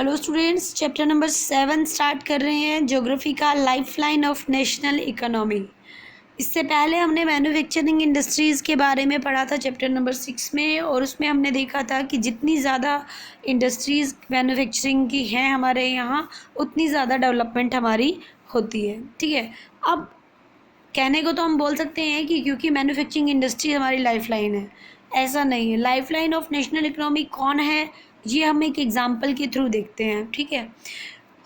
Hello students, chapter number 7 start कर रहे हैं, ज्योग्राफी का लाइफलाइन ऑफ नेशनल इकोनॉमी। इससे पहले हमने मैन्युफैक्चरिंग इंडस्ट्रीज़ के बारे में पढ़ा था चैप्टर नंबर 6 में, और उसमें हमने देखा था कि जितनी ज़्यादा इंडस्ट्रीज़ मैन्युफैक्चरिंग की हैं हमारे यहाँ, उतनी ज़्यादा डेवलपमेंट हमारी होती है। ठीक है, अब कहने को तो हम बोल सकते हैं कि क्योंकि मैन्युफैक्चरिंग इंडस्ट्री हमारी लाइफलाइन है, ऐसा नहीं है। लाइफलाइन ऑफ नेशनल इकोनॉमी कौन है, ये हम एक एग्जांपल के थ्रू देखते हैं। ठीक है,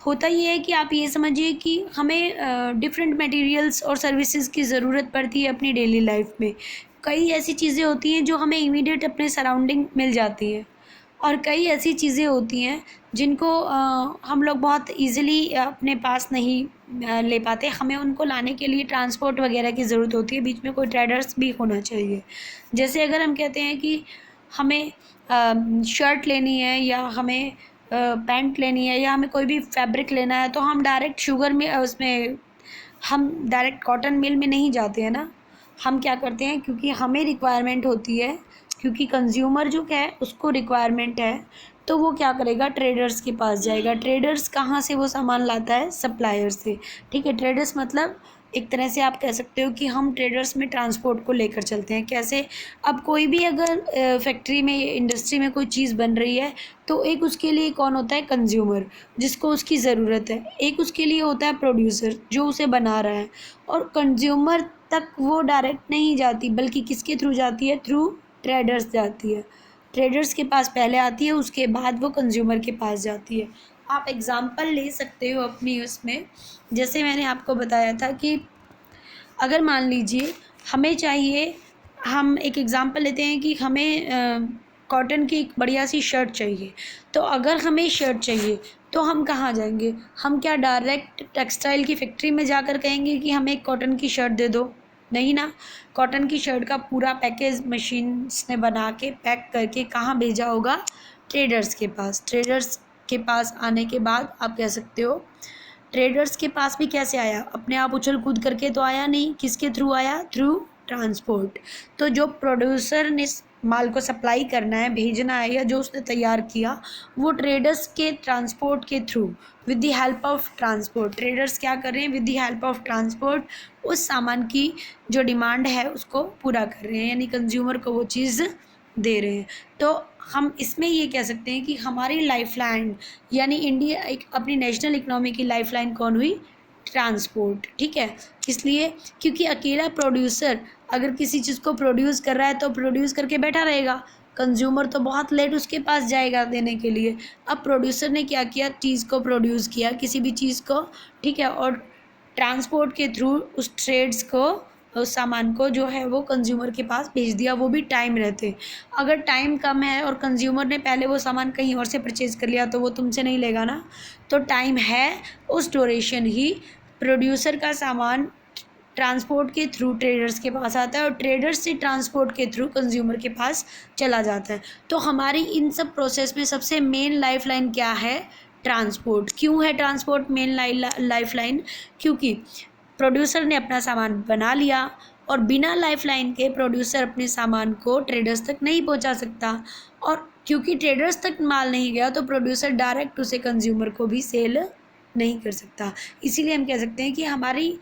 होता ये है कि आप ये समझिए कि हमें डिफरेंट मटेरियल्स और सर्विसेज की ज़रूरत पड़ती है अपनी डेली लाइफ में। कई ऐसी चीज़ें होती हैं जो हमें इमीडिएट अपने सराउंडिंग मिल जाती हैं, और कई ऐसी चीज़ें होती हैं जिनको हम लोग बहुत इजीली अपने पास नहीं ले पाते। हमें उनको लाने के लिए ट्रांसपोर्ट वगैरह की ज़रूरत होती है, बीच में कोई ट्रेडर्स भी होना चाहिए। जैसे अगर हम कहते हैं कि हमें शर्ट लेनी है, या हमें पैंट लेनी है, या हमें कोई भी फैब्रिक लेना है, तो हम डायरेक्ट शुगर में उसमें हम डायरेक्ट कॉटन मिल में नहीं जाते हैं ना। हम क्या करते हैं, क्योंकि हमें रिक्वायरमेंट होती है, क्योंकि कंज्यूमर जो है उसको रिक्वायरमेंट है, तो वो क्या करेगा, ट्रेडर्स के पास जाएगा। ट्रेडर्स कहाँ से वो सामान लाता है, सप्लायर से। ठीक है, ट्रेडर्स मतलब एक तरह से आप कह सकते हो कि हम ट्रेडर्स में ट्रांसपोर्ट को लेकर चलते हैं। कैसे, अब कोई भी अगर फैक्ट्री में, इंडस्ट्री में कोई चीज़ बन रही है, तो एक उसके लिए कौन होता है, कंज्यूमर, जिसको उसकी ज़रूरत है। एक उसके लिए होता है प्रोड्यूसर, जो उसे बना रहा है। और कंज्यूमर तक वो डायरेक्ट नहीं जाती, बल्कि किसके थ्रू जाती है, थ्रू ट्रेडर्स जाती है। ट्रेडर्स के पास पहले आती है, उसके बाद वो कंज्यूमर के पास जाती है। आप एग्ज़ाम्पल ले सकते हो अपनी उसमें, जैसे मैंने आपको बताया था कि अगर मान लीजिए हमें चाहिए, हम एक एग्ज़ाम्पल लेते हैं कि हमें कॉटन की एक बढ़िया सी शर्ट चाहिए। तो अगर हमें शर्ट चाहिए तो हम कहाँ जाएंगे, हम क्या डायरेक्ट टेक्सटाइल की फैक्ट्री में जाकर कहेंगे कि हमें एक कॉटन की शर्ट दे दो? नहीं ना। कॉटन की शर्ट का पूरा पैकेज मशीन्स ने बना के पैक करके कहाँ भेजा होगा, ट्रेडर्स के पास। ट्रेडर्स के पास आने के बाद आप कह सकते हो, ट्रेडर्स के पास भी कैसे आया, अपने आप उछल कूद करके तो आया नहीं, किसके थ्रू आया, थ्रू ट्रांसपोर्ट। तो जो प्रोड्यूसर ने माल को सप्लाई करना है, भेजना है, या जो उसने तैयार किया, वो ट्रेडर्स के ट्रांसपोर्ट के through, with the help of transport, traders क्या कर रहे हैं, with the help of transport उस सामान की जो डिमांड है उसको पूरा कर रहे हैं, यानी कंज्यूमर को वो चीज़ दे रहे हैं। तो हम इसमें ये कह सकते हैं कि हमारी लाइफलाइन, यानी इंडिया एक अपनी नेशनल इकोनॉमी की लाइफलाइन कौन हुई, ट्रांसपोर्ट। ठीक है, इसलिए क्योंकि अकेला प्रोड्यूसर अगर किसी चीज़ को प्रोड्यूस कर रहा है तो प्रोड्यूस करके बैठा रहेगा, कंज्यूमर तो बहुत लेट उसके पास जाएगा देने के लिए। अब प्रोड्यूसर ने क्या किया, चीज़ को प्रोड्यूस किया, किसी भी चीज़ को, ठीक है, और ट्रांसपोर्ट के थ्रू उस ट्रेड्स को, उस सामान को जो है वो कंज्यूमर के पास भेज दिया, वो भी टाइम रहते। अगर टाइम कम है और कंज्यूमर ने पहले वो सामान कहीं और से परचेज़ कर लिया, तो वो तुमसे नहीं लेगा ना। तो टाइम है, उस ड्यूरेशन ही प्रोड्यूसर का सामान ट्रांसपोर्ट के थ्रू ट्रेडर्स के पास आता है, और ट्रेडर्स से ट्रांसपोर्ट के थ्रू कंज्यूमर के पास चला जाता है। तो हमारी इन सब प्रोसेस में सबसे मेन लाइफलाइन क्या है, ट्रांसपोर्ट। क्यों है ट्रांसपोर्ट मेन लाइफलाइन, क्योंकि प्रोड्यूसर ने अपना सामान बना लिया, और बिना लाइफलाइन के प्रोड्यूसर अपने सामान को ट्रेडर्स तक नहीं पहुंचा सकता, और क्योंकि ट्रेडर्स तक माल नहीं गया तो प्रोड्यूसर डायरेक्ट उसे कंज्यूमर को भी सेल नहीं कर सकता। इसीलिए हम कह सकते हैं कि हमारी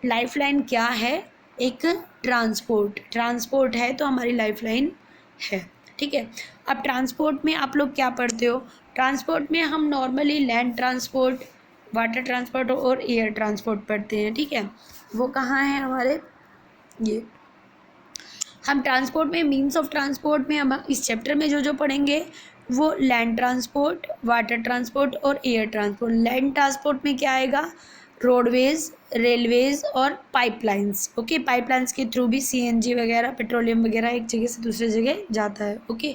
लाइफलाइन क्या है, एक ट्रांसपोर्ट। ट्रांसपोर्ट है तो हमारी लाइफलाइन है। ठीक है, अब ट्रांसपोर्ट में आप लोग क्या पढ़ते हो, ट्रांसपोर्ट में हम normally land transport, water transport और एयर ट्रांसपोर्ट पढ़ते हैं। ठीक है, वो कहाँ है हमारे, ये हम ट्रांसपोर्ट में, मीन्स ऑफ ट्रांसपोर्ट में हम इस चैप्टर में जो जो पढ़ेंगे वो लैंड ट्रांसपोर्ट, वाटर ट्रांसपोर्ट और एयर ट्रांसपोर्ट। लैंड ट्रांसपोर्ट में क्या आएगा, रोडवेज, रेलवेज और पाइपलाइंस। ओके, पाइपलाइंस के थ्रू भी सीएनजी वगैरह, पेट्रोलियम वगैरह एक जगह से दूसरी जगह जाता है। ओके,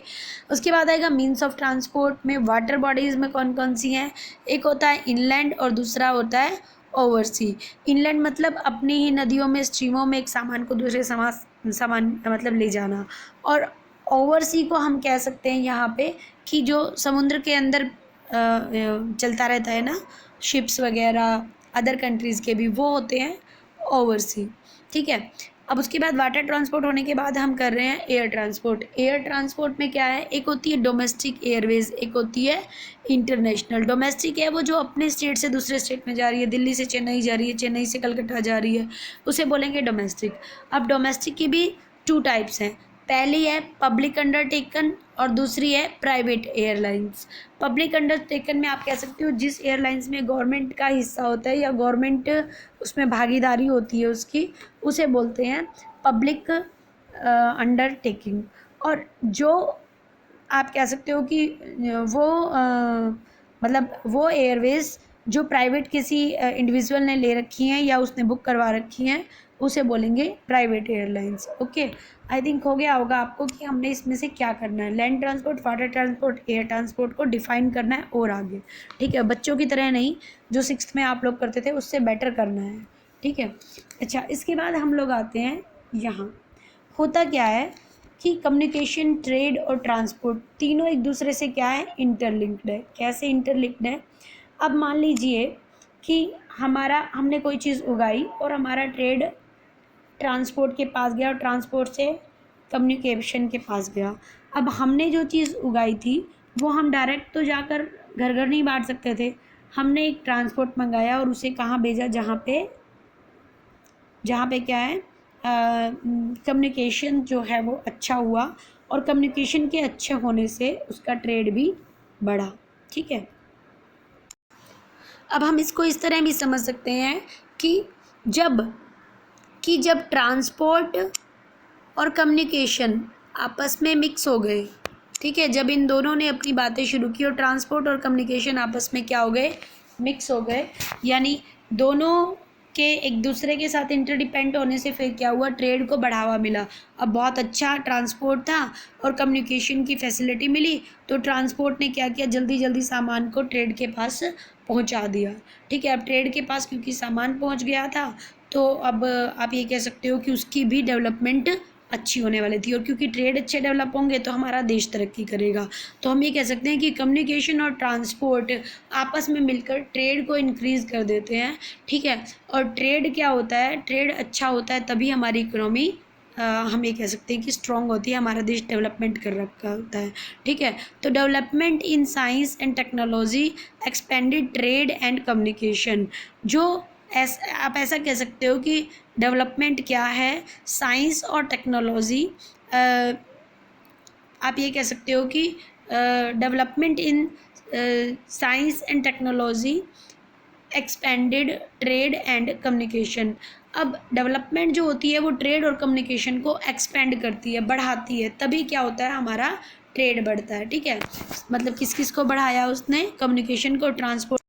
उसके बाद आएगा मीन्स ऑफ ट्रांसपोर्ट में, वाटर बॉडीज़ में कौन कौन सी हैं, एक होता है इनलैंड और दूसरा होता है ओवरसी। इनलैंड मतलब अपनी ही नदियों में, स्ट्रीमों में एक सामान को दूसरे सामान मतलब ले जाना, और ओवरसी को हम कह सकते हैं यहाँ पे कि जो समुद्र के अंदर चलता रहता है ना, शिप्स वगैरह, अदर कंट्रीज़ के भी, वो होते हैं ओवरसी। ठीक है, अब उसके बाद वाटर ट्रांसपोर्ट होने के बाद हम कर रहे हैं एयर ट्रांसपोर्ट। एयर ट्रांसपोर्ट में क्या है, एक होती है डोमेस्टिक एयरवेज, एक होती है इंटरनेशनल। डोमेस्टिक है वो जो अपने स्टेट से दूसरे स्टेट में जा रही है, दिल्ली से चेन्नई जा रही है, चेन्नई से कलकत्ता जा रही है, उसे बोलेंगे डोमेस्टिक। अब डोमेस्टिक की भी 2 टाइप्स हैं। पहली है पब्लिक अंडरटेकन और दूसरी है प्राइवेट एयरलाइंस। पब्लिक अंडरटेकन में आप कह सकते हो जिस एयरलाइंस में गवर्नमेंट का हिस्सा होता है या गवर्नमेंट उसमें भागीदारी होती है उसकी, उसे बोलते हैं पब्लिक अंडरटेकिंग। और जो आप कह सकते हो कि वो मतलब वो एयरवेज जो प्राइवेट किसी इंडिविजुअल ने ले रखी हैं या उसने बुक करवा रखी हैं, उसे बोलेंगे private airlines. Okay, I think हो गया होगा आपको कि हमने इसमें से क्या करना है। Land transport, water transport, air transport को डिफाइन करना है और आगे, ठीक है। बच्चों की तरह नहीं, जो 6th में आप लोग करते थे उससे बेटर करना है, ठीक है। अच्छा, इसके बाद हम लोग आते हैं यहाँ। होता क्या है कि कम्युनिकेशन, ट्रेड और ट्रांसपोर्ट तीनों एक दूसरे से क्या है, इंटरलिंक्ड है। कैसे इंटरलिंक्ड है? अब मान लीजिए कि हमने कोई चीज़ उगाई और हमारा ट्रेड ट्रांसपोर्ट के पास गया और ट्रांसपोर्ट से कम्युनिकेशन के पास गया। अब हमने जो चीज़ उगाई थी वो हम डायरेक्ट तो जाकर घर घर नहीं बांट सकते थे, हमने एक ट्रांसपोर्ट मंगाया और उसे कहाँ भेजा, जहाँ पे क्या है, कम्युनिकेशन जो है वो अच्छा हुआ और कम्युनिकेशन के अच्छे होने से उसका ट्रेड भी बढ़ा, ठीक है। अब हम इसको इस तरह भी समझ सकते हैं कि जब ट्रांसपोर्ट और कम्युनिकेशन आपस में मिक्स हो गए, ठीक है, जब इन दोनों ने अपनी बातें शुरू की और ट्रांसपोर्ट और कम्युनिकेशन आपस में क्या हो गए, मिक्स हो गए, यानी दोनों के एक दूसरे के साथ इंटरडिपेंड होने से फिर क्या हुआ, ट्रेड को बढ़ावा मिला। अब बहुत अच्छा ट्रांसपोर्ट था और कम्युनिकेशन की फैसिलिटी मिली, तो ट्रांसपोर्ट ने क्या किया, जल्दी जल्दी सामान को ट्रेड के पास पहुंचा दिया, ठीक है। अब ट्रेड के पास क्योंकि सामान पहुंच गया था, तो अब आप ये कह सकते हो कि उसकी भी डेवलपमेंट अच्छी होने वाली थी, और क्योंकि ट्रेड अच्छे डेवलप होंगे तो हमारा देश तरक्की करेगा। तो हम ये कह सकते हैं कि कम्युनिकेशन और ट्रांसपोर्ट आपस में मिलकर ट्रेड को इंक्रीज़ कर देते हैं, ठीक है। और ट्रेड क्या होता है, ट्रेड अच्छा होता है तभी हमारी इकोनॉमी हम ये कह सकते हैं कि स्ट्रॉन्ग होती है, हमारा देश डेवलपमेंट कर रखा होता है, ठीक है। तो development in science and technology expanded trade and communication, जो आप ऐसा कह सकते हो कि डेवलपमेंट क्या है, साइंस और टेक्नोलॉजी, आप ये कह सकते हो कि development in science and technology expanded trade and communication. अब डेवलपमेंट जो होती है वो ट्रेड और कम्युनिकेशन को एक्सपेंड करती है, बढ़ाती है, तभी क्या होता है, हमारा ट्रेड बढ़ता है, ठीक है। मतलब किस किस को बढ़ाया उसने, कम्युनिकेशन को, ट्रांसपोर्ट